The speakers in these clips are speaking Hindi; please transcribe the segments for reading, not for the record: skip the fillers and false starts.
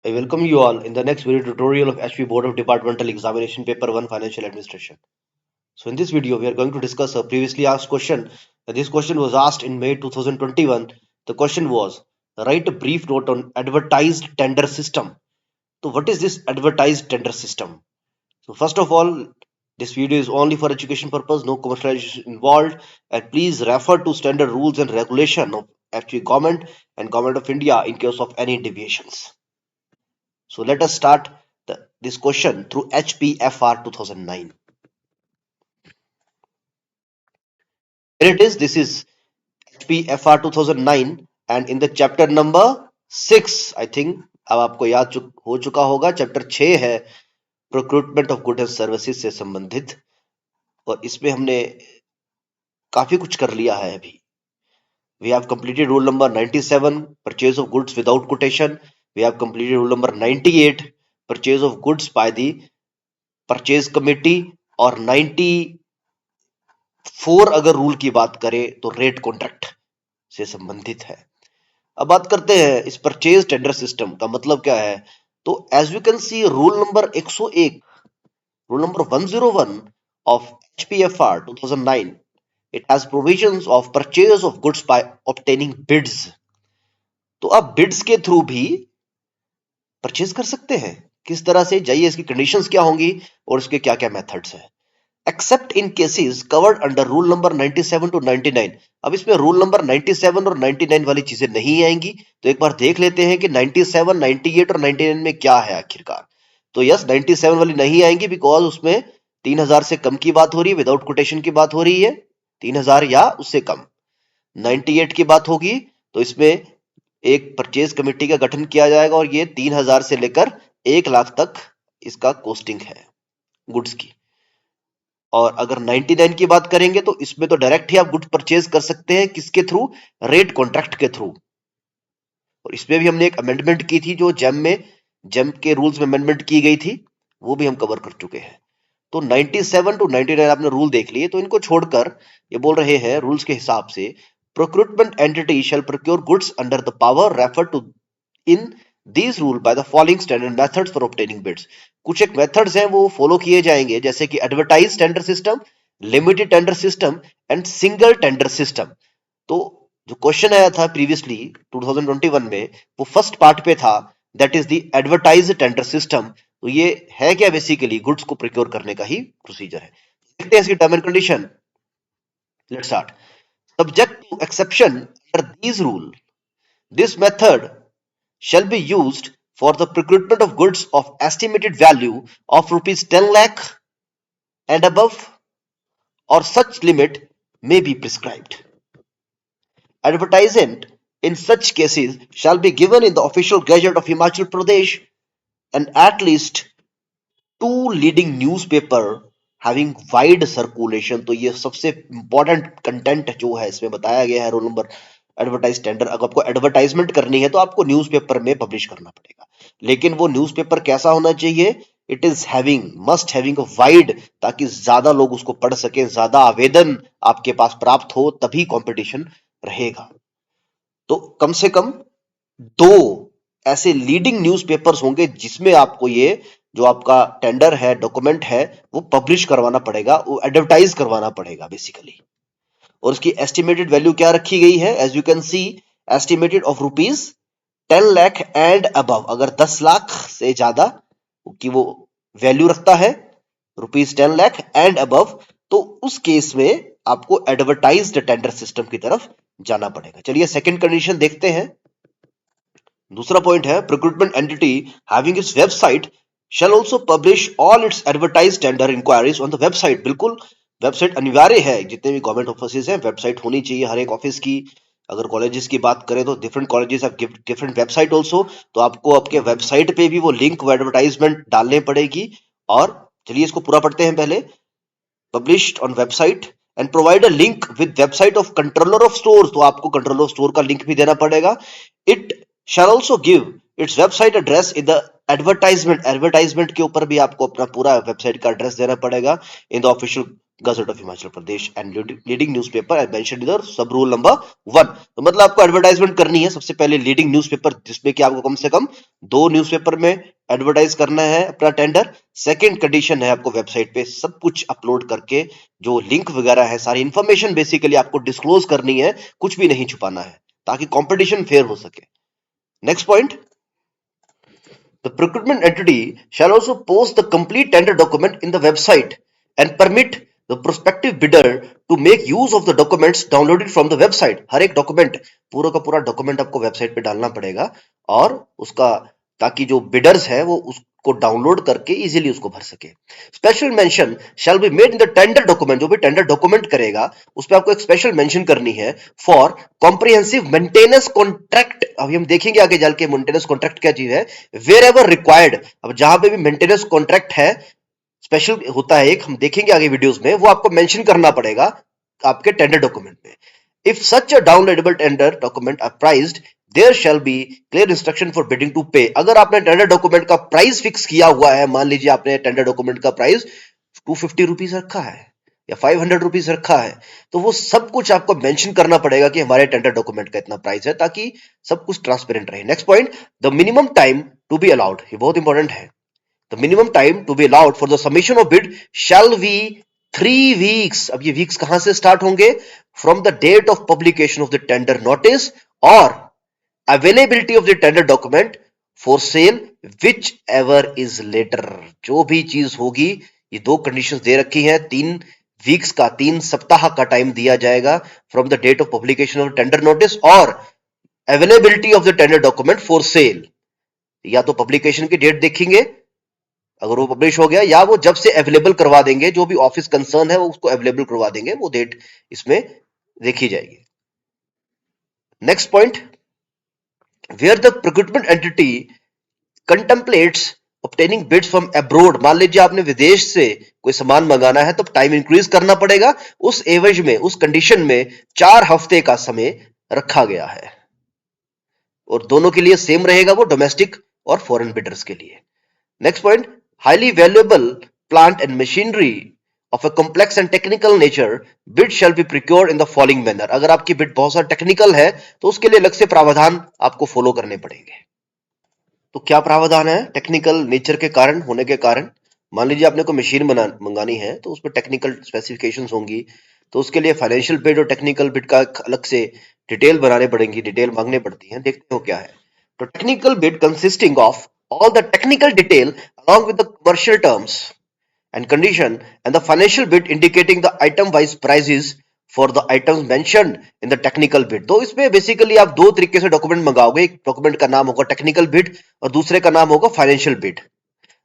I welcome you all in the next video tutorial of HP Board of Departmental Examination Paper 1 Financial Administration. So in this video, we are going to discuss a previously asked question. This question was asked in May 2021. The question was, write a brief note on advertised tender system. So what is this advertised tender system? So first of all, this video is only for education purpose, no commercialization involved, and please refer to standard rules and regulation of HP government and government of India in case of any deviations. So let us start this question through HPFR 2009. Here it is. This is HPFR 2009 and in the chapter number 6, I think अब आपको याद हो चुका होगा, चैप्टर 6 है procurement of good and services से संबंधित, और इसमें हमने काफी कुछ कर लिया है अभी. We have completed rule number 97, purchase of goods without quotation. We have completed rule number 98, purchase of goods by the purchase committee, और 94 अगर रूल की बात करें तो रेट कॉन्ट्रैक्ट से संबंधित है. अब बात करते हैं इस परचेज टेंडर सिस्टम का मतलब क्या है. तो as you can see rule number 101, rule number 101 of HPFR 2009, it has provisions of purchase of goods by obtaining bids. तो आप बिड्स के थ्रू भी परचेज कर सकते हैं. किस तरह से, जाइए इसकी कंडीशंस क्या होंगी और इसके क्या क्या मेथड्स हैं. Except in cases covered under rule number 97 to 99. अब इसमें रूल नंबर 97 और 99 वाली चीजें नहीं आएंगी. तो एक बार देख लेते हैं कि 97, 98 और 99 में क्या है आखिरकार. तो यस, 97 वाली नहीं आएंगी बिकॉज उसमें 3000 से कम की बात हो रही है, विदाउट कोटेशन की बात हो रही है, 3000 या उससे कम. 98 की बात होगी तो इसमें एक परचेज कमेटी का गठन किया जाएगा और ये 3000 से लेकर 1 लाख तक इसका कॉस्टिंग है गुड्स की. और अगर 99 की बात करेंगे तो इसमें तो डायरेक्ट ही आप गुड्स परचेज कर सकते हैं. किसके थ्रू? रेट कॉन्ट्रैक्ट के थ्रू. और इसमें भी हमने एक अमेंडमेंट की थी जो जेम के रूल्स में अमेंडमेंट की गई थी, वो भी हम कवर कर चुके हैं. तो 97 टू 99 आपने रूल देख लिए. तो इनको छोड़कर ये बोल रहे हैं रूल्स के हिसाब से procurement entity shall procure goods under the power refer to in These rule by the following standard methods for obtaining bids. कुछ एक मेथड्स हैं वो फॉलो किए जाएंगे, जैसे कि advertise tender system, limited tender system and single tender system. तो जो क्वेश्चन आया था प्रीवियसली 2021 में, वो फर्स्ट पार्ट पे था, that is the advertise tender system. तो ये है क्या? बेसिकली गुड्स को प्रोक्योर करने का ही प्रोसीजर है. देखते हैं इसकी term and condition. Let's start. Subject to exception under these rule, this method shall be used for the procurement of goods of estimated value of rupees 10 lakh and above, or such limit may be prescribed. Advertisement in such cases shall be given in the official gazette of Himachal Pradesh and at least 2 leading newspaper having wide circulation. तो ये सबसे इंपॉर्टेंट कंटेंट जो है इसमें बताया गया है रूल नंबर एडवर्टाइज टेंडर. अगर आपको एडवर्टाइजमेंट करनी है तो आपको न्यूज़पेपर में पब्लिश करना पड़ेगा, लेकिन वो न्यूज़पेपर कैसा होना चाहिए? It is must having a wide, ताकि ज्यादा लोग उसको पढ़ सके, ज्यादा आवेदन आपके पास प्राप्त हो, तभी कंपटीशन रहेगा. तो कम से कम 2 ऐसे लीडिंग न्यूज़पेपर्स होंगे जिसमें आपको ये जो आपका टेंडर है, डॉक्यूमेंट है, वो पब्लिश करवाना पड़ेगा, वो एडवर्टाइज करवाना पड़ेगा बेसिकली. और उसकी एस्टिमेटेड वैल्यू क्या रखी गई है? As you can see, estimated of rupees 10 lakh and above. अगर 10 लाख से ज्यादा की वो वैल्यू रखता है, रुपीज 10 लाख एंड अबव, तो उस केस में आपको एडवर्टाइज्ड टेंडर सिस्टम की तरफ जाना पड़ेगा. चलिए सेकंड कंडीशन देखते हैं. दूसरा पॉइंट है, procurement entity having its website shall also publish all its advertised tender inquiries on the website. बिल्कुल वेबसाइट अनिवार्य है. जितने भी गवर्नमेंट ऑफिस हैं वेबसाइट होनी चाहिए हर एक ऑफिस की. अगर कॉलेजेस की बात करें तो different colleges have different website also. तो आपको आपके वेबसाइट पे भी वो लिंक, वो एडवर्टाइजमेंट डालने पड़ेगी. और चलिए इसको पूरा पढ़ते हैं पहले. Published on website and provide a link with website of controller of store. तो आपको कंट्रोलर ऑफ स्टोर का लिंक भी देना पड़ेगा. It shall also give its website address in the advertisement. Advertisement के ऊपर भी आपको अपना पूरा वेबसाइट का एड्रेस देना पड़ेगा in the official gazette of Himachal Pradesh and leading newspaper as mentioned in the sub rule number 1। तो मतलब आपको एडवर्टाइजमेंट करनी है सबसे पहले लीडिंग न्यूज़पेपर, जिसमें कि आपको कम से कम 2 न्यूज़पेपर में एडवर्टाइज करना है अपना टेंडर। सेकंड कंडीशन है आपको वेबसाइट पे सब कुछ अपलोड करके जो लिंक वगैरह है सारी इंफॉर्मेशन बेसिकली आपको डिस्क्लोज करनी है, कुछ भी नहीं छुपाना है ताकि कंपटीशन फेयर हो सके। Next point, the procurement entity shall also post the complete tender document in the website and permit the prospective bidder to make use of the documents downloaded from the website। हर एक डॉक्यूमेंट पूरा का पूरा डॉक्यूमेंट आपको वेबसाइट पे डालना पड़ेगा और उसका ताकि जो बिडर्स है वो उसको डाउनलोड करके इजीली उसको भर सके। Special mention shall be made in the tender document, जो भी टेंडर डॉक्यूमेंट करेगा उस पर आपको एक स्पेशल मेंशन करनी है फॉर कॉम्प्रिहेंसिव मेंटेनेंस कॉन्ट्रैक्ट। अभी हम देखेंगे आगे चल के मेंटेनेंस कॉन्ट्रैक्ट क्या चीज है। वेर एवर रिक्वायर्ड, अब जहां पे भी मेंटेनेंस कॉन्ट्रैक्ट है स्पेशल होता है एक, हम देखेंगे आगे वीडियोस में, वो आपको मेंशन करना पड़ेगा आपके टेंडर डॉक्यूमेंट में। If such a downloadable tender document are priced there shall be clear instruction for bidding to pay. अगर आपने टेंडर डॉक्यूमेंट का प्राइस फिक्स किया हुआ है, मान लीजिए आपने टेंडर डॉक्यूमेंट का प्राइस 250 रुपीज रखा है या 500 रुपीज रखा है, तो वो सब कुछ आपको मेंशन करना पड़ेगा कि हमारे टेंडर डॉक्यूमेंट का इतना प्राइस है, ताकि सब कुछ ट्रांसपेरेंट रहे। Next point, the minimum time to be allowed, ये बहुत इंपॉर्टेंट है। The minimum time to be allowed for the submission of bid shall be 3 weeks। अब ये weeks कहां से स्टार्ट होंगे? From the date of publication of the tender notice or availability of the tender document for sale whichever is later। जो भी चीज होगी, ये 2 कंडीशंस दे रखी हैं। 3 वीक्स का, 3 सप्ताह का टाइम दिया जाएगा from the date of publication of tender notice और availability of the tender document for sale. या तो पब्लिकेशन की डेट देखेंगे अगर वो पब्लिश हो गया, या वो जब से अवेलेबल करवा देंगे, जो भी ऑफिस कंसर्न है वो उसको अवेलेबल करवा देंगे, वो डेट इसमें देखी जाएगी। Next point, where the procurement entity contemplates obtaining bids from abroad. मान लीजिए आपने विदेश से कोई सामान मंगाना है तो टाइम इंक्रीज करना पड़ेगा। उस एवज में, उस कंडीशन में 4 हफ्ते का समय रखा गया है और दोनों के लिए सेम रहेगा, वो डोमेस्टिक और फॉरेन बिडर्स के लिए। Next point, highly valuable plant and machinery of a complex and technical nature bid shall be procured in the following manner। अगर आपकी बिड बहुत सारा टेक्निकल है तो उसके लिए अलग से प्रावधान आपको फॉलो करने पड़ेंगे। तो क्या प्रावधान है? टेक्निकल नेचर के कारण, होने के कारण, मान लीजिए आपने कोई मशीन मंगानी है तो उसमें टेक्निकल स्पेसिफिकेशंस होंगी, तो उसके लिए फाइनेंशियल बिड और टेक्निकल बिड का अलग से डिटेल बनाने पड़ेंगी, डिटेल मांगने पड़ती है। देखते हो क्या है। तो technical bid consisting of all the technical detail along with the commercial terms and condition and the financial bid indicating the item wise prices for the items mentioned in the technical bid। तो इसमें बेसिकली आप 2 तरीके से डॉक्यूमेंट मंगाओगे। एक डॉक्यूमेंट का नाम होगा टेक्निकल बिड और दूसरे का नाम होगा financial bid.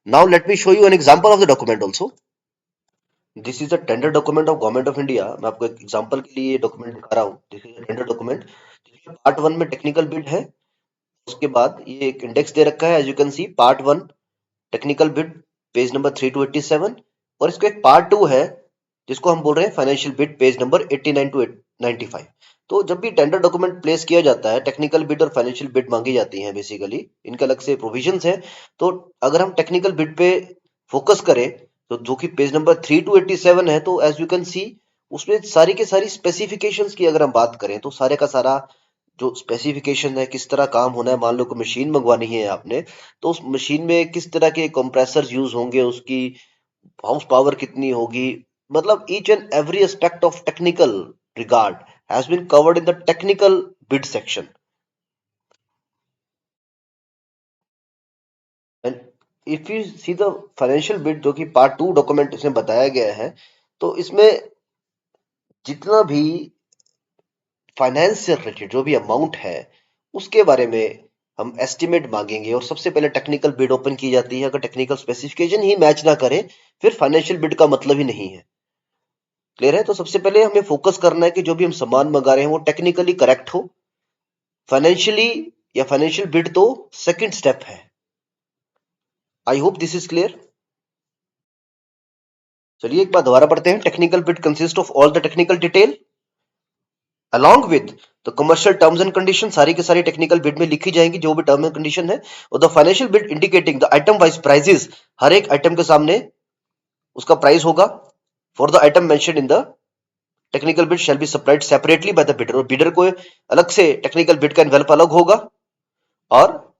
Now let me show you an example of the document also. This is the tender document of government of India. मैं आपको एक एग्जांपल के लिए डॉक्यूमेंट दिखा रहा हूं। This is the tender document. Part 1 में टेक्निकल बिड है, उसके बाद ये एक इंडेक्स दे रखा है as you can see, part 1 technical bid page number 3 to 87, और इसका एक पार्ट 2 है जिसको हम बोल रहे हैं financial bid page number 89 to 95। तो जब भी टेंडर डॉक्यूमेंट प्लेस किया जाता है, टेक्निकल बिड और फाइनेंशियल बिड मांगी जाती हैं, बेसिकली इनके अलग से प्रोविजंस हैं। तो अगर हम टेक्निकल बिड पे फोकस करें तो जो कि पेज नंबर 3 to 87 है, तो एज यू कैन सी उसमें सारी की सारी स्पेसिफिकेशंस की अगर हम बात करें तो सारे का सारा जो स्पेसिफिकेशन है, किस तरह काम होना है। मान लो कोई मशीन मंगवानी है आपने, तो उस मशीन में किस तरह के कंप्रेसर्स यूज होंगे, उसकी हाउस पावर कितनी होगी, मतलब each and every aspect of technical regard has been covered in the technical bid section. And if you see the financial bid, जो कि पार्ट 2 डॉक्यूमेंट इसमें बताया गया है, तो इसमें जितना भी फाइनेंस से रिलेटेड जो भी अमाउंट है उसके बारे में हम एस्टिमेट मांगेंगे। और सबसे पहले टेक्निकल बिड ओपन की जाती है। अगर टेक्निकल स्पेसिफिकेशन ही मैच ना करे फिर फाइनेंशियल बिड का मतलब ही नहीं है। क्लियर है? तो सबसे पहले हमें फोकस करना है कि जो भी हम सामान मंगा रहे हैं वो टेक्निकली करेक्ट हो। फाइनेंशियली या फाइनेंशियल बिड तो सेकंड स्टेप है। I hope this is clear. चलिए एक बार दोबारा पढ़ते हैं। Technical bid consist of all the technical detail along with the commercial terms and conditions। सारी की सारी टेक्निकल बिड में लिखी जाएंगी जो भी टर्म एंड कंडीशन है। और the financial bid indicating the item wise prices, हर एक आइटम के सामने उसका प्राइस होगा। For the item mention in the technical bid shall be supplied separately by the bidder, और बिडर को अलग से टेक्निकल बिड का एनवेलप अलग होगा, और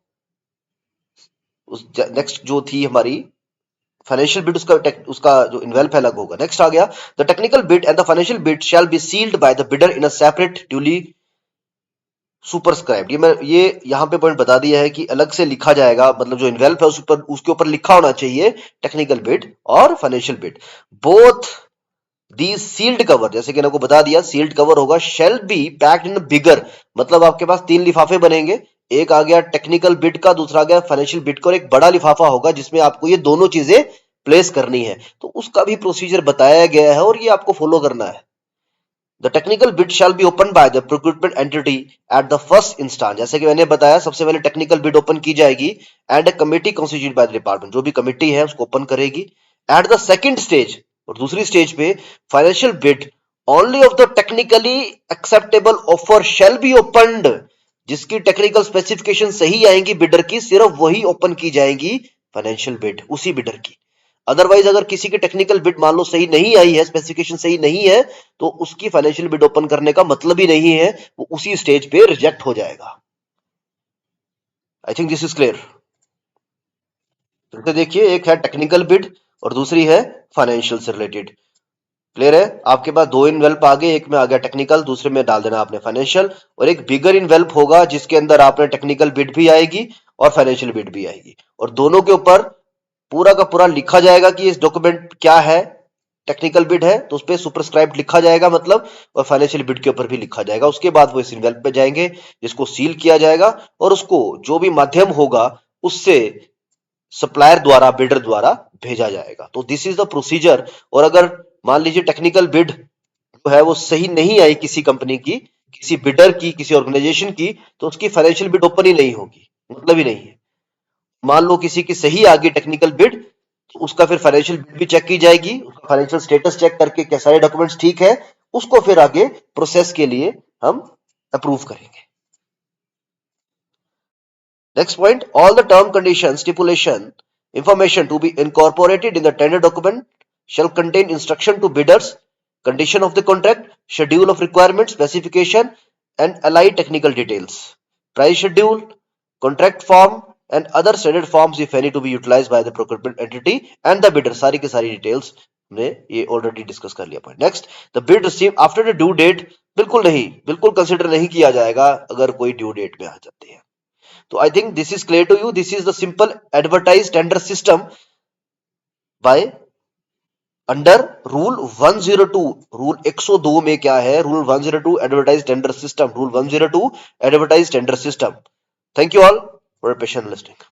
उस नेक्स्ट जो थी हमारी फाइनेंशियल बिड, उसका जो इन्वेल्प है अलग होगा। नेक्स्ट आ गया, the technical bid and the financial bid shall be sealed by the bidder in a separate duly superscribed. ये यहाँ पे पॉइंट बता दिया है कि अलग से लिखा जाएगा, मतलब जो इन्वेल्प है उसके ऊपर लिखा होना चाहिए टेक्निकल बिड और financial bid. Both the sealed cover, जैसे कि आपको बता दिया सील्ड कवर होगा, shall be packed in bigger, मतलब आपके पास 3 लिफाफे बनेंगे, एक आ गया टेक्निकल बिड का, दूसरा आ गया फाइनेंशियल बिड का, और एक बड़ा लिफाफा होगा जिसमें आपको ये दोनों चीजें प्लेस करनी है। तो उसका भी प्रोसीजर बताया गया है और ये आपको फॉलो करना है। The technical bid shall be open by the procurement entity at the first instance, जैसे कि मैंने बताया सबसे पहले टेक्निकल बिड ओपन की जाएगी and a committee constituted by the department, जो भी कमेटी है उसको ओपन करेगी। एट द सेकंड स्टेज, और दूसरी स्टेज पे financial bid only of the technically acceptable offer shall be opened, जिसकी टेक्निकल स्पेसिफिकेशन सही आएंगी बिडर की, सिर्फ वही ओपन की जाएगी फाइनेंशियल बिड, उसी बिडर की। अदरवाइज अगर किसी की टेक्निकल बिड मान लो सही नहीं आई है, स्पेसिफिकेशन सही नहीं है, तो उसकी फाइनेंशियल बिड ओपन करने का मतलब ही नहीं है, वो उसी स्टेज पे रिजेक्ट हो जाएगा। आई थिंक दिस इज क्लियर। तो देखिए, एक है टेक्निकल बिड और दूसरी है फाइनेंशियल से रिलेटेड। क्लियर है? आपके पास दो इनवेल्प आ गए, एक में आ गया टेक्निकल, दूसरे में डाल देना आपने फाइनेंशियल, और एक बिगर इनवेल्प होगा जिसके अंदर आपने टेक्निकल बिड भी आएगी और फाइनेंशियल बिड भी आएगी, और दोनों के ऊपर पूरा का पूरा लिखा जाएगा कि इस डॉक्यूमेंट क्या है। टेक्निकल बिड है तो उस पर सुपरस्क्राइब लिखा जाएगा मतलब, और फाइनेंशियल बिड के ऊपर भी लिखा जाएगा। उसके बाद वो इस इन्वेल्प पे जाएंगे जिसको सील किया जाएगा, और उसको जो भी माध्यम होगा उससे सप्लायर द्वारा, बिल्डर द्वारा भेजा जाएगा। तो दिस इज द प्रोसीजर। और अगर मान लीजिए टेक्निकल बिड जो है वो सही नहीं आई किसी कंपनी की, किसी बिडर की, किसी ऑर्गेनाइजेशन की, तो उसकी फाइनेंशियल बिड ओपन ही नहीं होगी, मतलब ही नहीं है। मान लो किसी की सही आ गई टेक्निकल बिड, तो उसका फिर फाइनेंशियल बिड भी चेक की जाएगी, उसका फाइनेंशियल स्टेटस चेक करके क्या सारे डॉक्यूमेंट्स ठीक है, उसको फिर आगे प्रोसेस के लिए हम अप्रूव करेंगे। Next point, all the term conditions, stipulation, information to be incorporated in the tender document shall contain instruction to bidders, condition of the contract, schedule of requirements, specification, and allied technical details, price schedule, contract form, and other standard forms if any to be utilized by the procurement entity and the bidder। सारी की सारी details हमने ये already discuss कर लिया। point next, the bid received after the due date, बिल्कुल नहीं, बिल्कुल कंसिडर नहीं किया जाएगा अगर कोई ड्यू डेट में आ जाती है। तो I think this is clear to you. This is the simple advertise tender system by under rule 102। Rule 102 में क्या है? Rule 102 advertise tender system, rule 102 advertise tender system. Thank you all for patient listening.